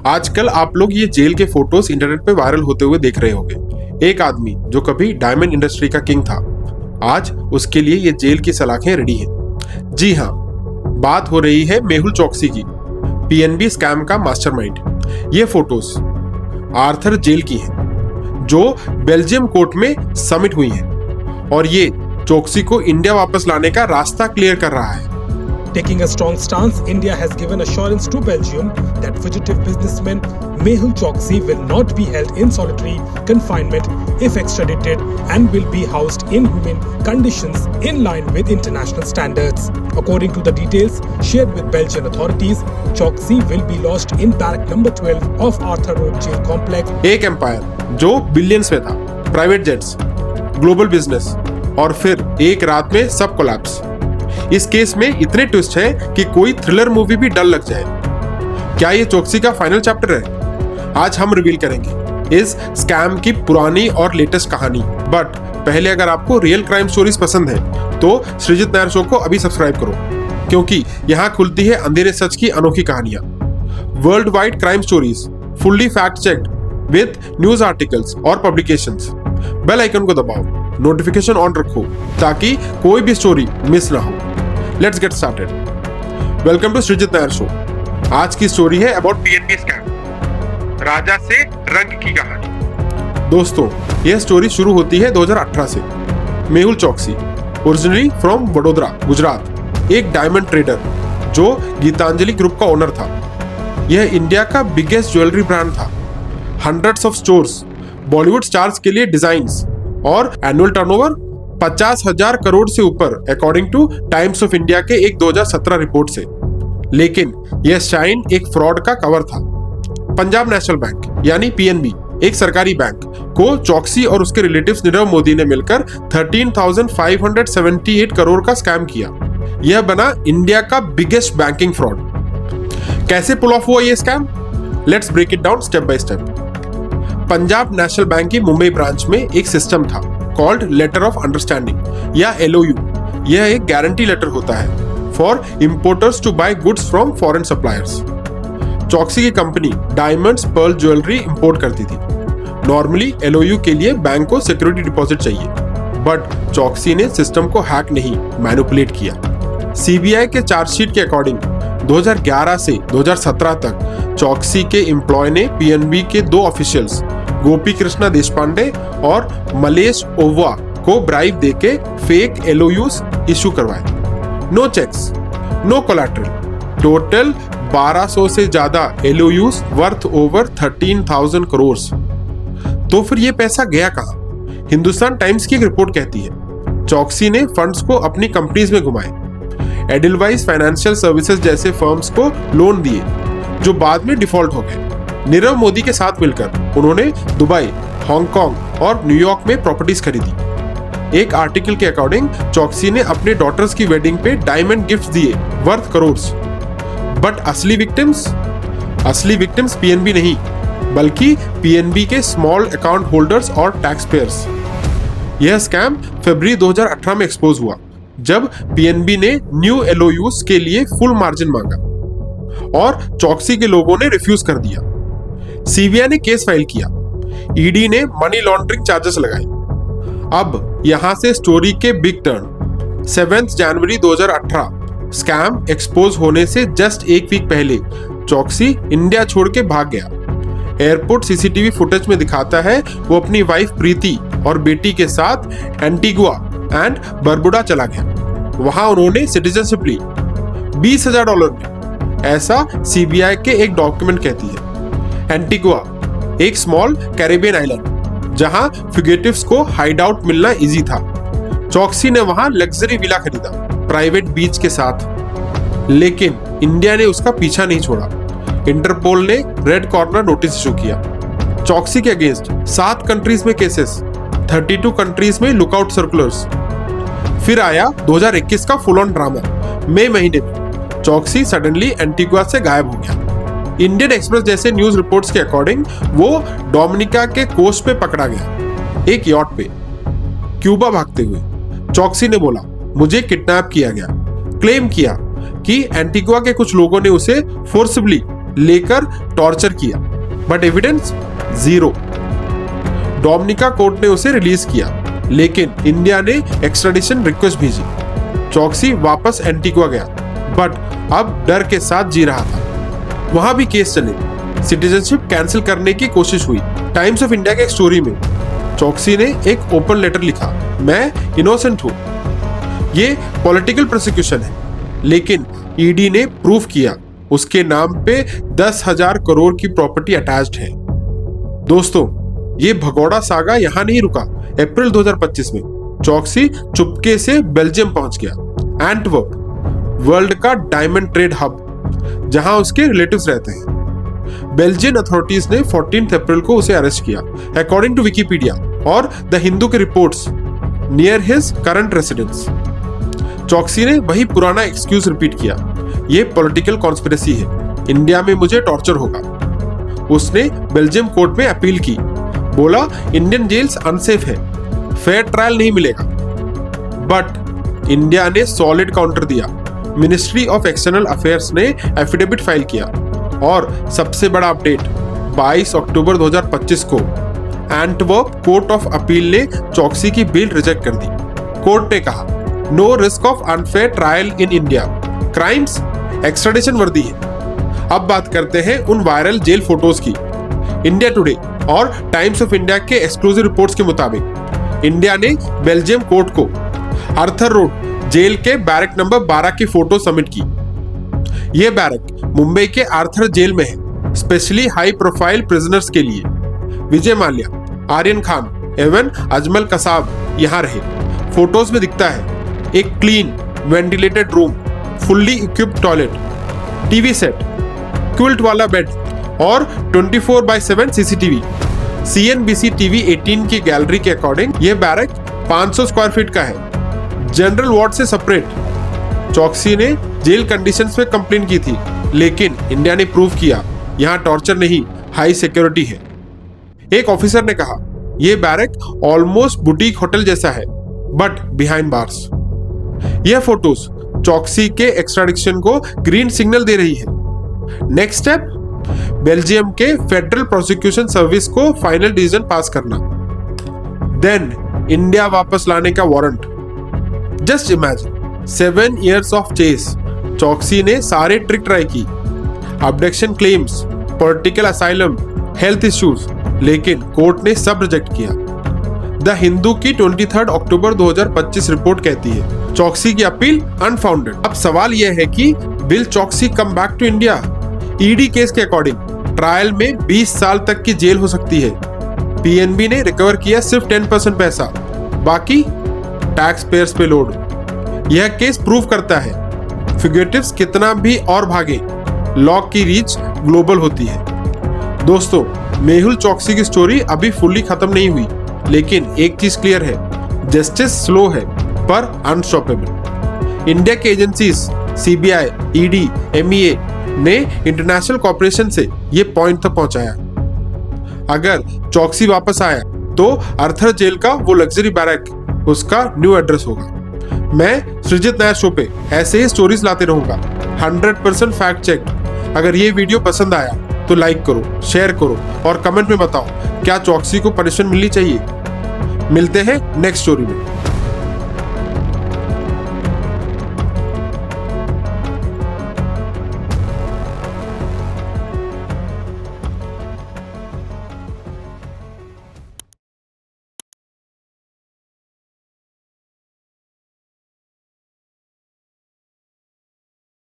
आजकल आप लोग ये जेल के फोटोज इंटरनेट पे वायरल होते हुए देख रहे होंगे। एक आदमी जो कभी डायमंड इंडस्ट्री का किंग था, आज उसके लिए ये जेल की सलाखें रेडी हैं। जी हाँ, बात हो रही है मेहुल चोकसी की, पीएनबी स्कैम का मास्टरमाइंड। ये फोटोज आर्थर जेल की हैं, जो बेल्जियम कोर्ट में सबमिट हुई हैं, और ये चोकसी को इंडिया वापस लाने का रास्ता क्लियर कर रहा है। Taking a strong stance, India has given assurance to Belgium that fugitive businessman Mehul Choksi will not be held in solitary confinement if extradited and will be housed in humane conditions in line with international standards. According to the details shared with Belgian authorities, Choksi will be lodged in barrack number 12 of Arthur Road Jail Complex. एक empire जो billions में था, private jets, global business, और फिर एक रात में सब कोलैप्स। इस केस में इतने ट्विस्ट हैं कि कोई थ्रिलर मूवी भी डर लग जाए। क्या ये चोकसी का फाइनल चैप्टर है? आज हम रिवील करेंगे इस स्कैम की पुरानी और लेटेस्ट कहानी। बट पहले अगर आपको रियल क्राइम स्टोरीज पसंद है तो सृजित नायर शो को अभी सब्सक्राइब करो, क्योंकि यहाँ खुलती है अंधेरे सच की अनोखी कहानियां। World wide crime stories, fully fact checked with news articles और पब्लिकेशंस। बेल आइकन को दबाओ, नोटिफिकेशन ऑन रखो ताकि कोई भी स्टोरी मिस ना हो। Let's get started. Welcome to Srijit Nair show. आज की स्टोरी है अबाउट पीएनबी स्कैम, राजा से रंग की कहानी। दोस्तों, यह स्टोरी शुरू होती है 2018 से। मेहुल चोकसी, ओरिजिनली फ्रॉम वडोदरा, गुजरात, एक डायमंड ट्रेडर जो गीतांजलि ग्रुप का ओनर था। यह इंडिया का बिगेस्ट ज्वेलरी ब्रांड था। Hundreds of stores, Bollywood stars के लिए डिजाइन्स और एनुअल टर्नओवर 50,000 करोड़ से ऊपर according two times of India के एक 2017 रिपोर्ट से। लेकिन यह शाइन एक फ्रॉड का कवर था। पंजाब नेशनल बैंक यानी पीएनबी, एक सरकारी बैंक को चोकसी और उसके रिलेटिव्स नीरव मोदी ने मिलकर 13,578 करोड़ का स्कैम किया। यह बना इंडिया का बिगेस्ट बैंकिंग फ्रॉड। कैसे पुल ऑफ हुआ यह scam? Let's break it down step by step. Punjab National Bank की मुंबई ब्रांच में एक सिस्टम था कॉल्ड लेटर ऑफ अंडरस्टैंडिंग या LOU। यह एक गारंटी लेटर होता है for importers to buy goods from foreign suppliers. Choksi की company diamonds, pearl jewellery import करती थी। नॉर्मली LOU के लिए बैंक को सिक्योरिटी डिपॉजिट चाहिए, बट चोकसी ने सिस्टम को हैक नहीं, मैनिपुलेट किया। CBI के चार्जशीट के अकॉर्डिंग 2011 से 2017 तक चोकसी के एम्प्लॉय ने पीएनबी के 2 ऑफिशियल्स गोपी कृष्णा देशपांडे और मलेश ओवा को ब्राइब देके फेक LOUs इशू करवाए। No cheques, no collateral. Total 1200 से ज्यादा LOUs वर्थ ओवर 13,000 करोड़। तो फिर ये पैसा गया कहां? हिंदुस्तान टाइम्स की एक रिपोर्ट कहती है चोकसी ने फंड्स को अपनी कंपनीज में घुमाए। एडिलवाइस फाइनेंशियल सर्विसेज जैसे फर्म्स को लोन दिए जो बाद में डिफॉल्ट हो गए। नीरव मोदी के साथ मिलकर उन्होंने दुबई, हांगकांग और न्यूयॉर्क में प्रॉपर्टीज खरीदी। एक आर्टिकल के अकॉर्डिंग चोकसी ने अपने डॉटर्स की वेडिंग पे डायमंड गिफ्ट्स दिए वर्थ करोड़। बट असली विक्टिम्स पीएनबी नहीं, बल्कि पीएनबी के स्मॉल अकाउंट होल्डर्स और टैक्स पेयर्स। यह स्कैम फरवरी 2018 में एक्सपोज हुआ, जब पीएनबी ने न्यू LOUs के लिए फुल मार्जिन मांगा और चोकसी के लोगों ने रिफ्यूज कर दिया। CBI ने केस फाइल किया। ED ने मनी लॉन्ड्रिंग चार्जेस लगाए। अब यहां से स्टोरी के बिग टर्न। 7 जनवरी 2018 स्कैम एक्सपोज होने से जस्ट एक वीक पहले चोकसी इंडिया छोड़ के भाग गया। एयरपोर्ट CCTV फुटेज में दिखाता है वो अपनी वाइफ प्रीति और बेटी के साथ एंटीगुआ एंड बरबुडा चला गया। वहां उन्होंने सिटीजनशिप ली $20,000 में, ऐसा CBI के एक डॉक्यूमेंट कहती है। एंटीगुआ एक स्मॉल कैरेबियन आइलैंड जहां फ्यूगेटिव्स को हाइड आउट मिलना इजी था। चोकसी ने वहां लग्जरी विला खरीदा प्राइवेट बीच के साथ, लेकिन इंडिया ने उसका पीछा नहीं छोड़ा। इंटरपोल ने रेड कॉर्नर नोटिस इशू किया। चोकसी के अगेंस्ट 7 कंट्रीज में केसेस, 32 कंट्रीज में लुकआउट सर्कुलर्स। फिर आया 2021 का फुल ऑन ड्रामा। मई महीने में चोकसी सडनली एंटीगुआ से गायब हो गया। इंडियन एक्सप्रेस जैसे न्यूज रिपोर्ट्स के अकॉर्डिंग वो डोमिनिका के कोस्ट पे पकड़ा गया, एक यॉट पे। क्यूबा भागते हुए चोकसी ने बोला मुझे किडनैप किया गया। क्लेम किया कि एंटीगुआ के कुछ लोगों ने उसे फोर्सिबली लेकर टॉर्चर किया, but evidence zero. Dominica court ने उसे रिलीज किया, लेकिन इंडिया ने एक्स्ट्राडिशन रिक्वेस्ट भेजी। चौकसी वापस एंटीगुआ गया, बट अब डर के साथ जी रहा था। वहां भी केस चले, सिटीजनशिप कैंसिल करने की कोशिश हुई। टाइम्स ऑफ इंडिया के एक स्टोरी में चौकसी ने एक ओपन लेटर लिखा, मैं इनोसेंट हूं, ये पॉलिटिकल प्रोसिक्यूशन है। लेकिन ईडी ने प्रूफ किया उसके नाम पे 10,000 करोड़ की प्रॉपर्टी अटैच्ड है। दोस्तों, ये भगौड़ा सागा यहां नहीं रुका। अप्रैल 2025 में चौकसी चुपके से बेल्जियम पहुंच गया। एंटवर्प, वर्ल्ड का डायमंड ट्रेड हब, जहां उसके रिलेटिव्स रहते हैं। बेल्जियन अथॉरिटीज ने 14 अप्रैल को उसे अरेस्ट किया, अकॉर्डिंग टू विकिपीडिया और द हिंदू के reports, near his current residence. चौकसी ने वही पुराना एक्सक्यूज रिपीट किया, ये पॉलिटिकल कॉन्स्पिरेसी है, इंडिया में मुझे टॉर्चर होगा। उसने बेल्जियम कोर्ट में अपील की, बोला इंडियन जेल्स अनसेफ है, फेयर ट्रायल नहीं मिलेगा। बट इंडिया ने सॉलिड काउंटर दिया। मिनिस्ट्री ऑफ एक्सटर्नल अफेयर्स ने एफिडेविट फाइल किया और सबसे बड़ा अपडेट 22 अक्टूबर 2025 को एंटवर्प कोर्ट ऑफ अपील ने चौकसी की बेल रिजेक्ट कर दी। कोर्ट ने कहा, no risk of unfair trial in India, crimes extradition worthy है। अब बात करते हैं उन वायरल जेल फोटोज की। इंडिया टुडे और टाइम्स ऑफ इंडिया के एक्सक्लूसिव रिपोर्ट्स के मुताबिक इंडिया ने बेल्जियम कोर्ट को आर्थर रोड जेल के बैरक नंबर 12 की फोटो सबमिट की। यह बैरक मुंबई के आर्थर जेल में है, स्पेशली हाई प्रोफाइल प्रिजनर्स के लिए। विजय माल्या, आर्यन खान एवं अजमल कसाब यहां रहे। फोटोज में दिखता है एक clean ventilated room, fully equipped toilet, TV set, quilt वाला बेड और 24/7 सीसीटीवी। CNBC TV 18 की गैलरी के अकॉर्डिंग यह बैरक 500 स्क्वायर फीट का है, जनरल वार्ड से सेपरेट। चौकसी ने जेल कंडीशंस पे कंप्लेन की थी, लेकिन इंडिया ने प्रूव किया यहां टॉर्चर नहीं, हाई सिक्योरिटी है। एक ऑफिसर ने कहा, यह बैरक ऑलमोस्ट बुटीक होटल जैसा है, बट बिहाइंड बार्स। यह फोटोज चौकसी के एक्स्ट्राडिक्शन को ग्रीन सिग्नल दे रही है। नेक्स्ट स्टेप, बेल्जियम के फेडरल प्रोसिक्यूशन सर्विस को फाइनल डिसीजन पास करना, देन इंडिया वापस लाने का warrant. Just imagine 7 years of chase. Choksi ने सारे ट्रिक ट्राई की, abduction claims, political asylum, health issues, लेकिन कोर्ट ने सब रिजेक्ट किया। द हिंदू की 23 अक्टूबर 2025 रिपोर्ट कहती है चौकसी की अपील अनफाउंडेड। अब सवाल यह है कि will Choksi come back to India? ED case के अकॉर्डिंग ट्रायल में 20 साल तक की जेल हो सकती है। पीएनबी ने रिकवर किया सिर्फ 10% पैसा, बाकी टैक्स पेयर्स पे लोड। यह केस प्रूव करता है फ्यूगिटिव्स कितना भी और भागे, लॉ की रीच ग्लोबल होती है। दोस्तों, मेहुल चौकसी की स्टोरी अभी फुल्ली खत्म नहीं हुई, लेकिन एक चीज क्लियर है, जस्टिस स्लो है पर अनस्टॉपेबल। इंडिया के एजेंसीज CBI, ED, MEA ने इंटरनेशनल कॉर्पोरेशन से ये पॉइंट तक पहुंचाया। अगर चौकसी वापस आया तो आर्थर जेल का वो लग्जरी बैरक उसका न्यू एड्रेस होगा। मैं सृजित नया शो पे ऐसे ही स्टोरीज लाते रहूंगा, 100% फैक्ट चेक। अगर ये वीडियो पसंद आया तो लाइक करो, शेयर करो और कमेंट में बताओ क्या चौकसी को पनिशमेंट मिलनी चाहिए। मिलते हैं नेक्स्ट स्टोरी में।